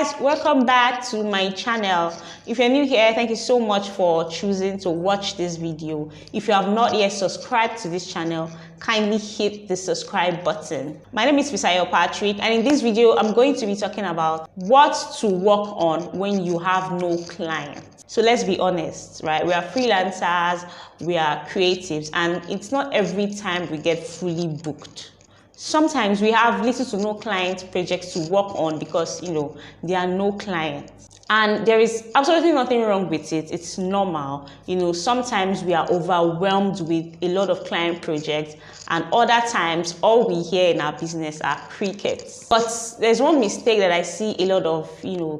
guys, welcome back to my channel. If you're new here, thank you so much for choosing to watch this video. If you have not yet subscribed to this channel, kindly hit the subscribe button. My name is Fisayo Patrick, and in this video I'm going to be talking about what to work on when you have no clients. So let's be honest, right? We are freelancers, we are creatives, and it's not every time we get fully booked. Sometimes we have little to no client projects to work on because, there are no clients. And there is absolutely nothing wrong with it. It's normal. Sometimes we are overwhelmed with a lot of client projects, and other times all we hear in our business are crickets. But there's one mistake that I see a lot of,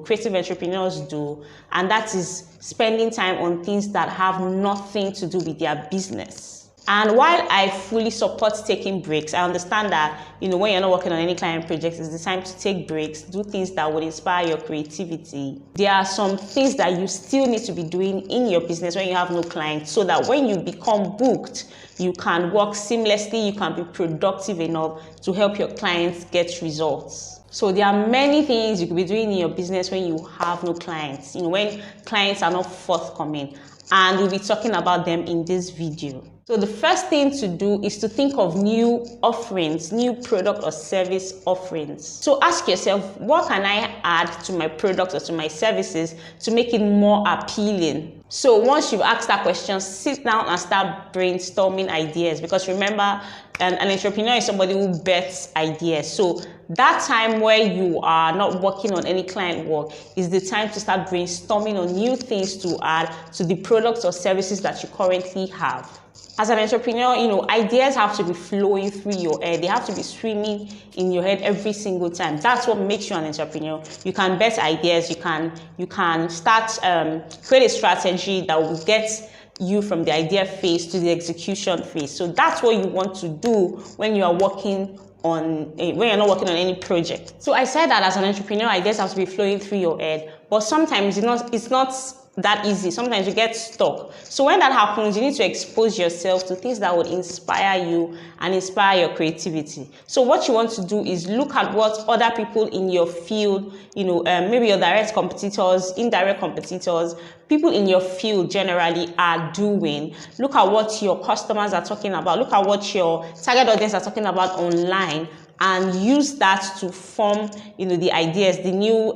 creative entrepreneurs do, and that is spending time on things that have nothing to do with their business. And while I fully support taking breaks, I understand that, when you're not working on any client projects, it's the time to take breaks, do things that would inspire your creativity. There are some things that you still need to be doing in your business when you have no clients, so that when you become booked, you can work seamlessly, you can be productive enough to help your clients get results. So there are many things you could be doing in your business when you have no clients, when clients are not forthcoming, and we'll be talking about them in this video. So the first thing to do is to think of new offerings, new product or service offerings. So ask yourself, what can I add to my product or to my services to make it more appealing? So once you've asked that question, sit down and start brainstorming ideas, because remember, an entrepreneur is somebody who bets ideas. So that time where you are not working on any client work is the time to start brainstorming on new things to add to the products or services that you currently have. As an entrepreneur, ideas have to be flowing through your head. They have to be swimming in your head every single time. That's what makes you an entrepreneur. You can bet ideas. You can start, create a strategy that will get you from the idea phase to the execution phase. So that's what you want to do when you are working on when you're not working on any project. So I said that as an entrepreneur, ideas have to be flowing through your head, but sometimes it's not that easy. Sometimes you get stuck. So when that happens, you need to expose yourself to things that would inspire you and inspire your creativity. So what you want to do is look at what other people in your field, maybe your direct competitors, indirect competitors, people in your field generally are doing. Look at what your customers are talking about. Look at what your target audience are talking about online, and use that to form, the ideas, the new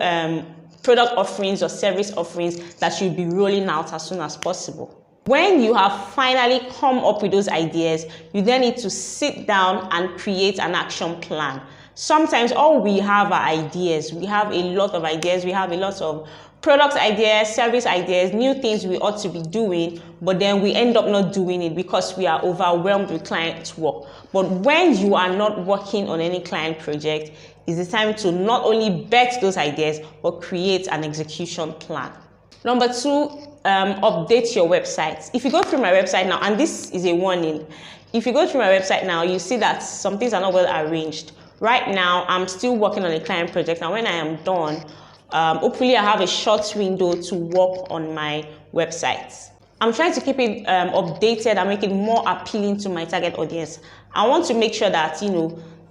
product offerings or service offerings that you'll be rolling out as soon as possible. When you have finally come up with those ideas, you then need to sit down and create an action plan. Sometimes all we have are ideas. We have a lot of ideas. We have a lot of product ideas, service ideas, new things we ought to be doing, but then we end up not doing it because we are overwhelmed with client work. But when you are not working on any client project, it's the time to not only bet those ideas, but create an execution plan. Number two, update your website. If you go through my website now, and this is a warning, if you go through my website now, you see that some things are not well arranged. Right now, I'm still working on a client project, and when I am done, hopefully I have a short window to work on my website. I'm trying to keep it updated and make it more appealing to my target audience. I want to make sure that,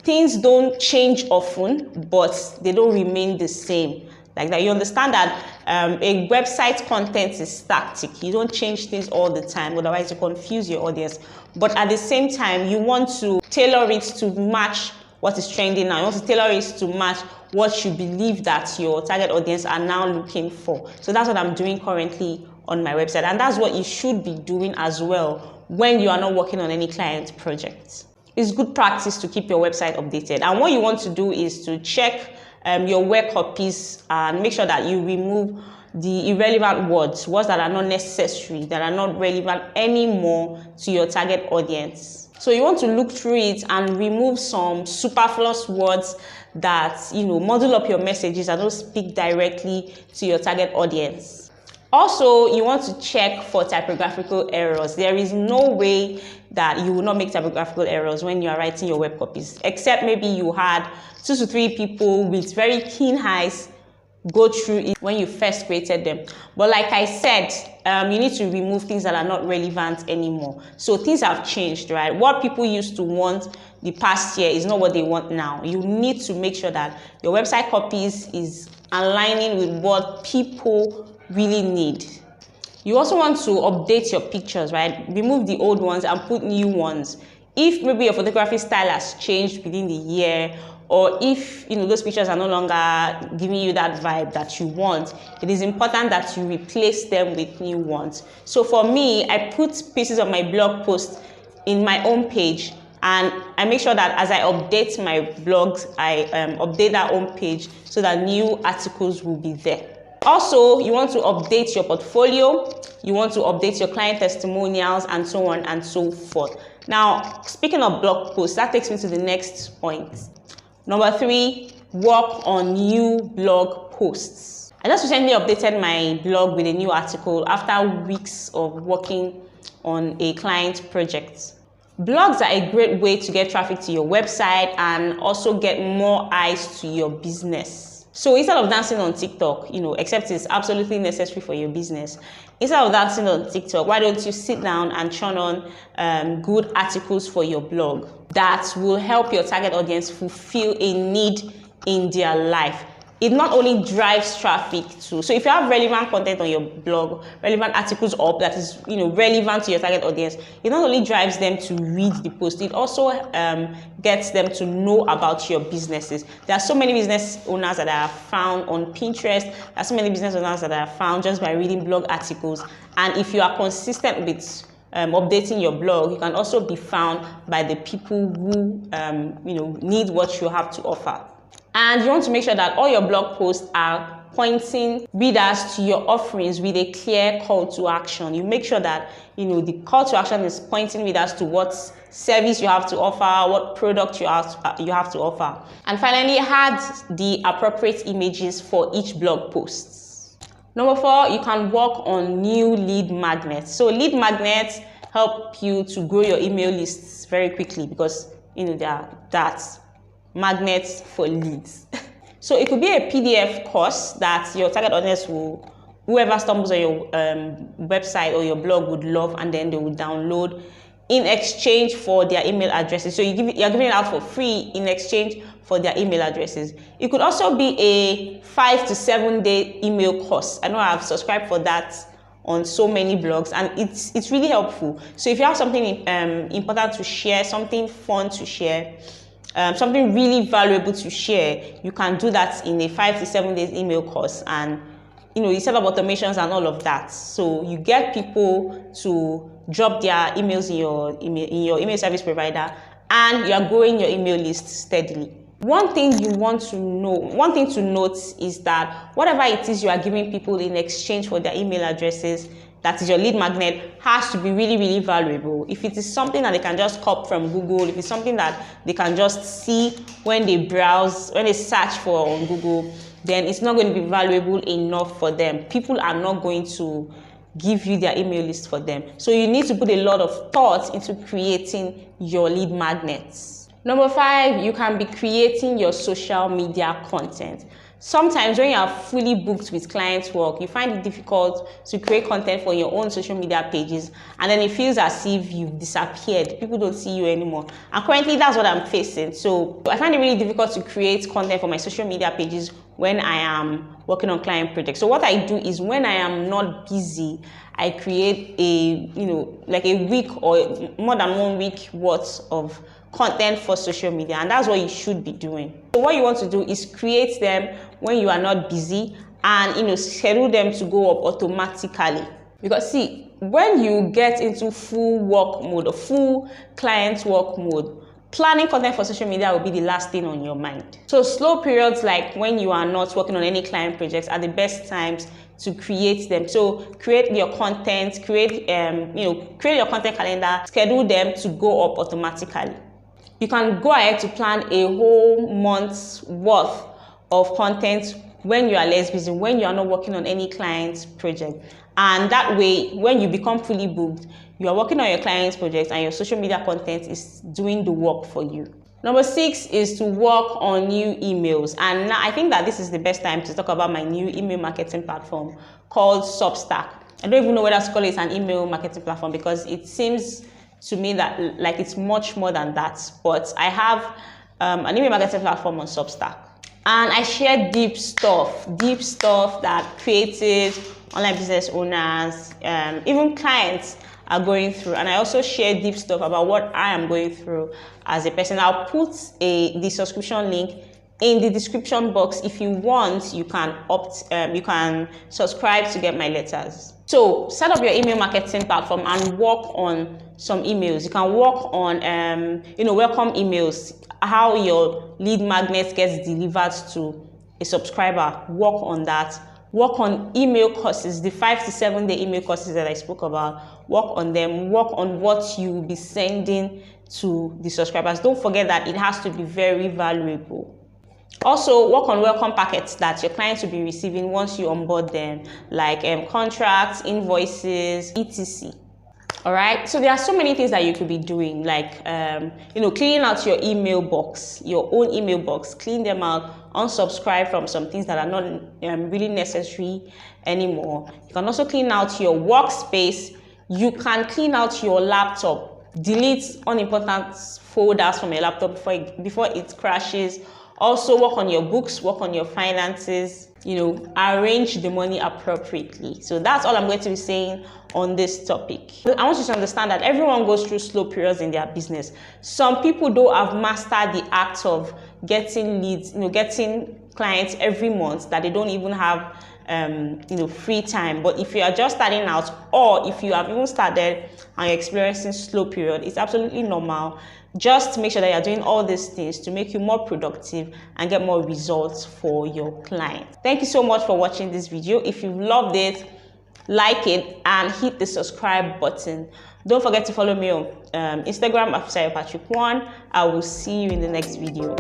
things don't change often, but they don't remain the same. Like that, you understand that a website content is static. You don't change things all the time, otherwise you confuse your audience. But at the same time, you want to tailor it to match what is trending now. You want to tailor it to match what you believe that your target audience are now looking for. So that's what I'm doing currently on my website. And that's what you should be doing as well when you are not working on any client projects. It's good practice to keep your website updated. And what you want to do is to check your web copies and make sure that you remove the irrelevant words that are not necessary, that are not relevant anymore to your target audience. So you want to look through it and remove some superfluous words that, muddle up your messages and don't speak directly to your target audience. Also, you want to check for typographical errors. There is no way that you will not make typographical errors when you are writing your web copies, except maybe you had 2 to 3 people with very keen eyes go through it when you first created them. But like I said, you need to remove things that are not relevant anymore. So things have changed, right? What people used to want the past year is not what they want now. You need to make sure that your website copies is aligning with what people really need. You also want to update your pictures, right? Remove the old ones and put new ones. If maybe your photography style has changed within the year, or if those pictures are no longer giving you that vibe that you want, it is important that you replace them with new ones. So for me, I put pieces of my blog post in my own page, and I make sure that as I update my blogs, I update that home page so that new articles will be there. Also, you want to update your portfolio, you want to update your client testimonials, and so on and so forth. Now, speaking of blog posts, that takes me to the next point. Number 3, work on new blog posts. I just recently updated my blog with a new article after weeks of working on a client project. Blogs are a great way to get traffic to your website and also get more eyes to your business. So instead of dancing on TikTok, except it's absolutely necessary for your business, instead of dancing on TikTok, why don't you sit down and churn on good articles for your blog that will help your target audience fulfill a need in their life? It not only drives traffic too. So if you have relevant content on your blog, relevant articles up that is relevant to your target audience, it not only drives them to read the post, it also gets them to know about your businesses. There are so many business owners that I have found on Pinterest. There are so many business owners that I have found just by reading blog articles. And if you are consistent with updating your blog, you can also be found by the people who need what you have to offer. And you want to make sure that all your blog posts are pointing readers to your offerings with a clear call to action. You make sure that the call to action is pointing readers to what service you have to offer, what product you have to offer. And finally, add the appropriate images for each blog post. Number 4, you can work on new lead magnets. So lead magnets help you to grow your email lists very quickly because they are magnets for leads. So it could be a PDF course that your target audience whoever stumbles on your website or your blog would love, and then they will download in exchange for their email addresses. So you're giving it out for free in exchange for their email addresses. It could also be a 5 to 7 day email course. I know I've subscribed for that on so many blogs, and it's really helpful. So if you have something important to share, something fun to share, something really valuable to share, you can do that in a 5 to 7 days email course, and you set up automations and all of that. So you get people to drop their emails in your email service provider, and you are growing your email list steadily. One thing to note is that whatever it is you are giving people in exchange for their email addresses, that is your lead magnet, has to be really, really valuable. If it is something that they can just copy from Google, if it's something that they can just see when they browse, when they search for on Google, then it's not going to be valuable enough for them. People are not going to give you their email list for them. So you need to put a lot of thought into creating your lead magnets. Number 5, you can be creating your social media content. Sometimes when you are fully booked with client work, you find it difficult to create content for your own social media pages, and then it feels as if you've disappeared. People don't see you anymore. And currently that's what I'm facing. So I find it really difficult to create content for my social media pages when I am working on client projects. So what I do is, when I am not busy, I create like a week or more than 1 week worth of content for social media, and that's what you should be doing. So what you want to do is create them when you are not busy, and schedule them to go up automatically. Because see, when you get into full work mode or full client work mode, planning content for social media will be the last thing on your mind. So slow periods like when you are not working on any client projects are the best times to create them. So create your content, create your content calendar, schedule them to go up automatically. You can go ahead to plan a whole month's worth of content when you are less busy, when you are not working on any client's project. And that way, when you become fully booked, you are working on your client's project and your social media content is doing the work for you. Number 6 is to work on new emails. And now I think that this is the best time to talk about my new email marketing platform called Substack. I don't even know whether to call it an email marketing platform, because it seems to me that like it's much more than that. But I have an email marketing platform on Substack. And I share deep stuff that creatives, online business owners, even clients are going through. And I also share deep stuff about what I am going through as a person. I'll put the subscription link in the description box. If you want, you can you can subscribe to get my letters. So set up your email marketing platform and work on some emails. You can work on welcome emails, how your lead magnet gets delivered to a subscriber. Work on that. Work on email courses, the 5 to 7 day email courses that I spoke about. Work on them. Work on what you will be sending to the subscribers. Don't forget that it has to be very valuable. Also, work on welcome packets that your clients will be receiving once you onboard them, like contracts, invoices, etc. All right, so there are so many things that you could be doing, like cleaning out your email box, your own email box. Clean them out, unsubscribe from some things that are not really necessary anymore. You can also clean out your workspace. You can clean out your laptop, delete unimportant folders from your laptop before it crashes. Also work on your books, work on your finances, arrange the money appropriately. So that's all I'm going to be saying on this topic. I want you to understand that everyone goes through slow periods in their business. Some people though have mastered the act of getting leads, getting clients every month, that they don't even have free time. But if you are just starting out, or if you have even started and you're experiencing slow period, it's absolutely normal. Just make sure that you're doing all these things to make you more productive and get more results for your clients. Thank you so much for watching this video. If you loved it, like it and hit the subscribe button. Don't forget to follow me on Instagram at Fisayo Patrick 1. I will see you in the next video.